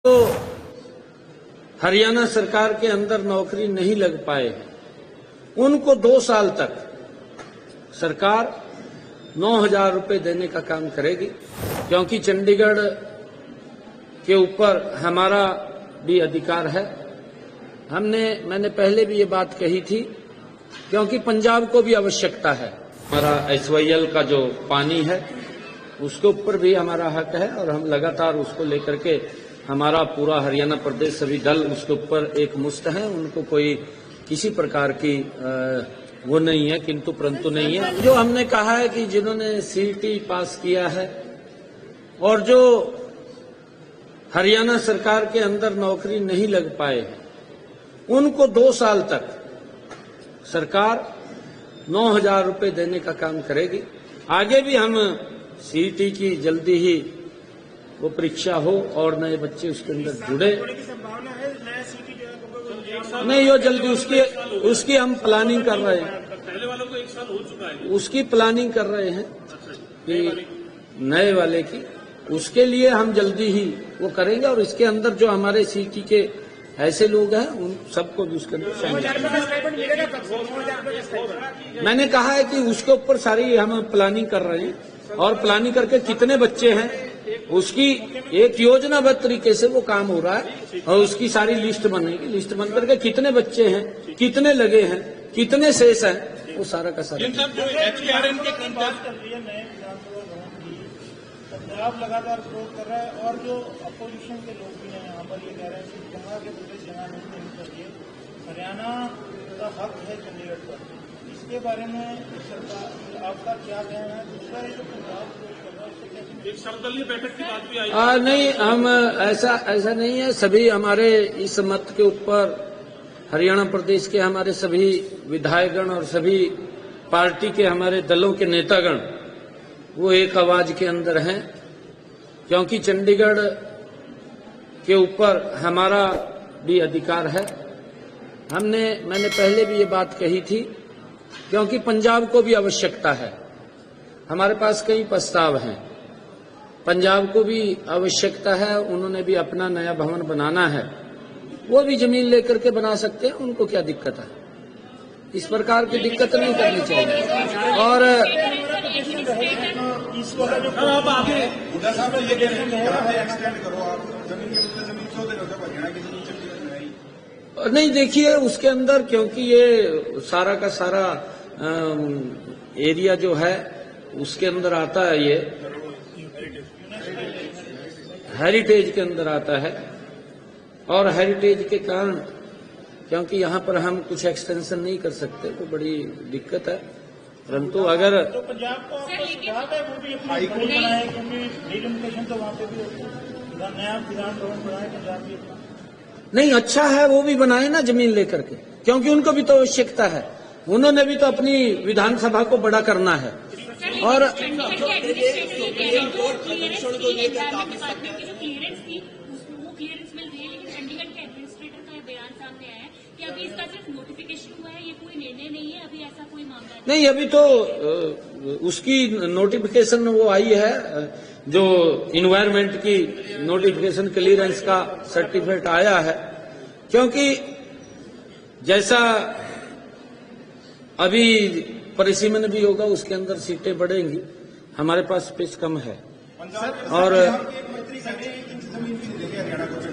तो हरियाणा सरकार के अंदर नौकरी नहीं लग पाए उनको 2 साल तक सरकार 9,000 रुपए देने का काम करेगी, क्योंकि चंडीगढ़ के ऊपर हमारा भी अधिकार है। मैंने पहले भी ये बात कही थी, क्योंकि पंजाब को भी आवश्यकता है। हमारा SYL का जो पानी है उसके ऊपर भी हमारा हक है और हम लगातार उसको लेकर के हमारा पूरा हरियाणा प्रदेश सभी दल उसके ऊपर एक मुस्त हैं। उनको कोई किसी प्रकार की वो नहीं है, किंतु परंतु नहीं है। जो हमने कहा है कि जिन्होंने CET पास किया है और जो हरियाणा सरकार के अंदर नौकरी नहीं लग पाए उनको 2 साल तक सरकार 9,000 रुपए देने का काम करेगी। आगे भी हम CET की जल्दी ही वो परीक्षा हो और नए बच्चे उसके अंदर जुड़े। नहीं, वो जल्दी उसकी हम प्लानिंग कर रहे हैं। पहले वालों को 1 साल हो चुका है, उसकी प्लानिंग कर रहे हैं कि नए वाले की, उसके लिए हम जल्दी ही वो करेंगे। और इसके अंदर जो हमारे CET के ऐसे लोग हैं उन सबको भी उसके अंदर शामिल। मैंने कहा है कि उसके ऊपर सारी हम प्लानिंग कर रहे हैं और प्लानिंग करके कितने बच्चे हैं उसकी एक योजनाबद्ध तरीके से वो काम हो रहा है और उसकी सारी लिस्ट बनेगी। लिस्ट बन करके कितने बच्चे हैं, कितने लगे हैं, कितने शेष हैं, वो सारा का सारा। पंजाब लगातार विरोध कर रहा है और जो अपोजिशन के लोग भी हैं यहाँ पर ये कह रहे हैं कि गंगा के प्रदेश जगह नहीं चाहिए, हरियाणा का हक है चंडीगढ़ पर। इसके बारे में सरकार आपका क्या कहना है? दूसरा है जो पंजाब विरोध कर रहा है उससे कैसे? एक सर्वदलीय बैठक की बात भी आई। नहीं, हम ऐसा नहीं है। सभी हमारे इस मत के ऊपर हरियाणा प्रदेश के हमारे सभी विधायकगण और सभी पार्टी के हमारे दलों के नेतागण वो एक आवाज के अंदर हैं, क्योंकि चंडीगढ़ के ऊपर हमारा भी अधिकार है। मैंने पहले भी ये बात कही थी, क्योंकि पंजाब को भी आवश्यकता है। हमारे पास कई प्रस्ताव हैं, पंजाब को भी आवश्यकता है। उन्होंने भी अपना नया भवन बनाना है, वो भी जमीन लेकर के बना सकते हैं, उनको क्या दिक्कत है? इस प्रकार की दिक्कत नहीं करनी चाहिए। और नहीं, देखिए उसके अंदर, क्योंकि ये सारा का सारा एरिया जो है उसके अंदर आता है, ये हेरिटेज के अंदर आता है और हेरिटेज के कारण क्योंकि यहाँ पर हम कुछ एक्सटेंशन नहीं कर सकते, तो बड़ी दिक्कत है। परंतु अगर तो पंजाब को बात है वो भी अपनी बनाए, क्योंकि डिलिमिटेशन तो वहाँ पे भी होती है, नया विधान भवन बनाए पंजाब की। नहीं, अच्छा है वो भी बनाए ना जमीन लेकर के, क्योंकि उनको भी तो आवश्यकता है। उन्होंने भी तो अपनी विधानसभा को बड़ा करना है। और अभी इसका सिर्फ नोटिफिकेशन हुआ है, ये कोई निर्णय नहीं है, अभी ऐसा कोई मामला नहीं। अभी तो उसकी नोटिफिकेशन वो आई है, जो इन्वायरमेंट की नोटिफिकेशन क्लियरेंस का सर्टिफिकेट आया है, क्योंकि जैसा अभी परिसीमन भी होगा उसके अंदर सीटें बढ़ेंगी, हमारे पास स्पेस कम है। और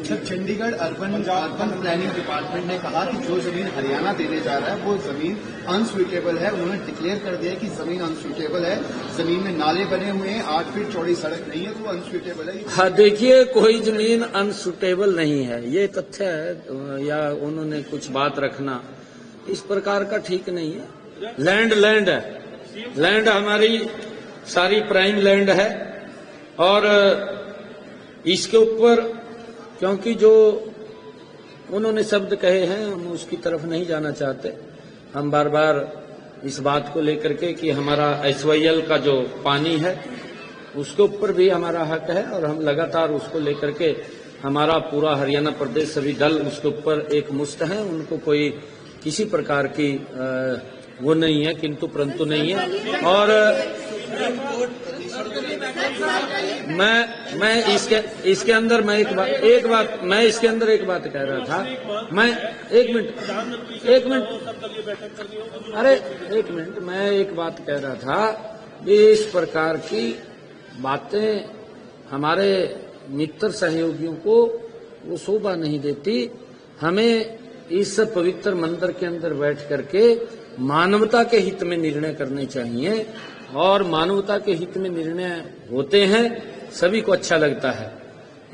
चंडीगढ़ अर्बन प्लानिंग डिपार्टमेंट ने कहा कि जो जमीन हरियाणा देने जा रहा है वो जमीन अनसुइटेबल है। उन्होंने डिक्लेयर कर दिया कि जमीन अनसुइटेबल है, जमीन में नाले बने हुए हैं, 8 फीट चौड़ी सड़क नहीं है, तो वो अनसुइटेबल है। हाँ, देखिए कोई जमीन अनसुटेबल नहीं है, ये तथ्य है, या उन्होंने कुछ बात रखना इस प्रकार का ठीक नहीं है। लैंड है, लैंड हमारी सारी प्राइम लैंड है और इसके ऊपर क्योंकि जो उन्होंने शब्द कहे हैं हम उसकी तरफ नहीं जाना चाहते। हम बार बार इस बात को लेकर के कि हमारा SYL का जो पानी है उसके ऊपर भी हमारा हक है और हम लगातार उसको लेकर के हमारा पूरा हरियाणा प्रदेश सभी दल उसके ऊपर एक मुस्त हैं। उनको कोई किसी प्रकार की वो नहीं है, किंतु परंतु नहीं है। और मैं इसके अंदर मैं एक बात मैं इसके अंदर एक बात कह रहा था। मैं एक मिनट अरे एक मिनट मैं एक बात कह रहा था कि इस प्रकार की बातें हमारे मित्र सहयोगियों को वो शोभा नहीं देती। हमें इस पवित्र मंदिर के अंदर बैठ करके मानवता के हित में निर्णय करने चाहिए और मानवता के हित में निर्णय होते हैं, सभी को अच्छा लगता है।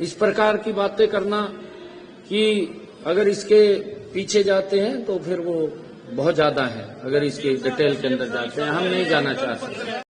इस प्रकार की बातें करना कि अगर इसके पीछे जाते हैं तो फिर वो बहुत ज्यादा है, अगर इसके डिटेल के अंदर जाते हैं हम नहीं जाना चाहते।